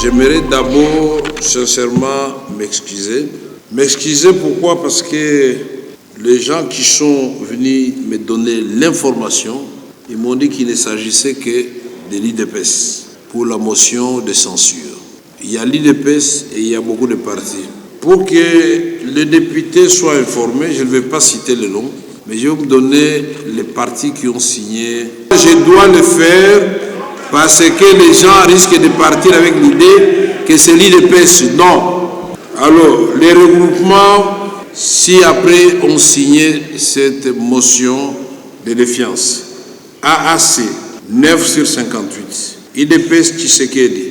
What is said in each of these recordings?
J'aimerais d'abord sincèrement m'excuser. M'excuser pourquoi? Parce que les gens qui sont venus me donner l'information, ils m'ont dit qu'il ne s'agissait que de l'IDPS pour la motion de censure. Il y a l'IDPS et il y a beaucoup de partis. Pour que les députés soient informés, je ne vais pas citer le nom, mais je vais vous donner les partis qui ont signé. Je dois le faire parce que les gens risquent de partir avec l'idée que c'est l'IDPS. Non. Alors, les regroupements, si après on signait cette motion de défiance, AAC, 9 sur 58, IDPS Tshisekedi,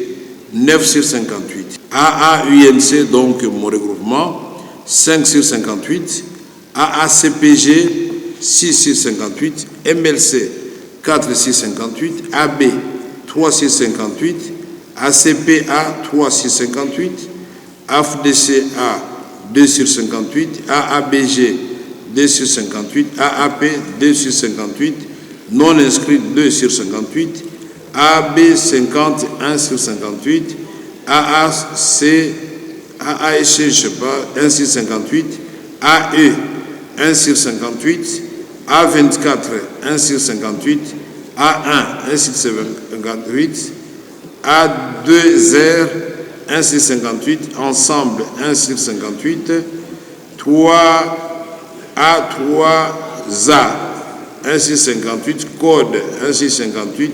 9 sur 58, AAUNC, donc mon regroupement, 5 sur 58, AACPG, 6 sur 58, MLC, 4 sur 58, AB, 3 sur 58, ACPA, 3 sur 58, AFDCA, 2 sur 58, AABG, 2 sur 58, AAP, 2 sur 58, non inscrit, 2 sur 58, AB 50, 1 sur 58, AAC, AAC, je ne sais pas, 1 sur 58, AE, 1 sur 58, A24, 1 sur 58, A1, 1 sur 58, A2R, 1 sur 58, ensemble 1 sur 58, 3 A3ZA, 1 sur 58, code 1 sur 58,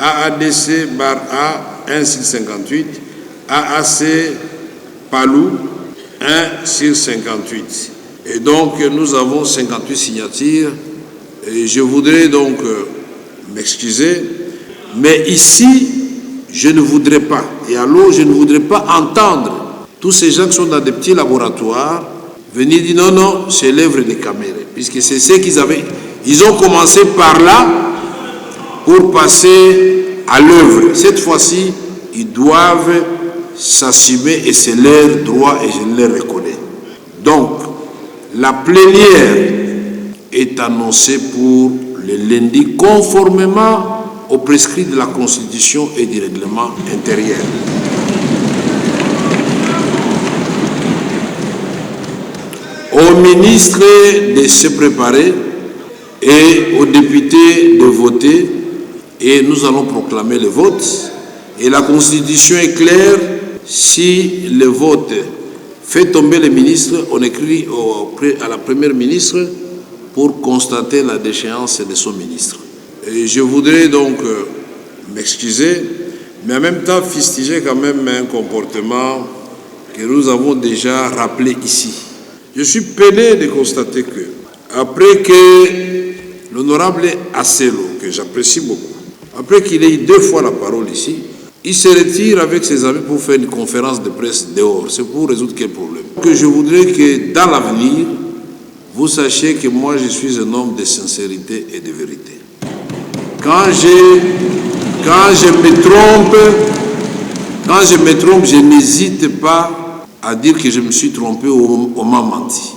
AADC bar A, 1 sur 58, AAC Palou, 1 sur 58. Et donc, nous avons 58 signatures. Et je voudrais donc m'excuser. Mais ici, je ne voudrais pas. Et alors, je ne voudrais pas entendre tous ces gens qui sont dans des petits laboratoires venir dire non, non, c'est l'œuvre des caméras. Puisque c'est ce qu'ils avaient. Ils ont commencé par là pour passer à l'œuvre. Cette fois-ci, ils doivent s'assumer et c'est leur droit et je le reconnais. Donc, la plénière est annoncée pour le lundi conformément aux prescrits de la Constitution et du règlement intérieur. Aux ministres de se préparer et aux députés de voter et nous allons proclamer le vote. Et la Constitution est claire, si le vote fait tomber le ministre, on écrit à la première ministre pour constater la déchéance de son ministre. Et je voudrais donc m'excuser, mais en même temps fustiger quand même un comportement que nous avons déjà rappelé ici. Je suis peiné de constater que, après que l'honorable Asselo, que j'apprécie beaucoup, après qu'il ait eu 2 fois la parole ici, il se retire avec ses amis pour faire une conférence de presse dehors. C'est pour résoudre quel problème? Que je voudrais que dans l'avenir, vous sachiez que moi je suis un homme de sincérité et de vérité. Quand je me trompe, je n'hésite pas à dire que je me suis trompé ou m'a menti.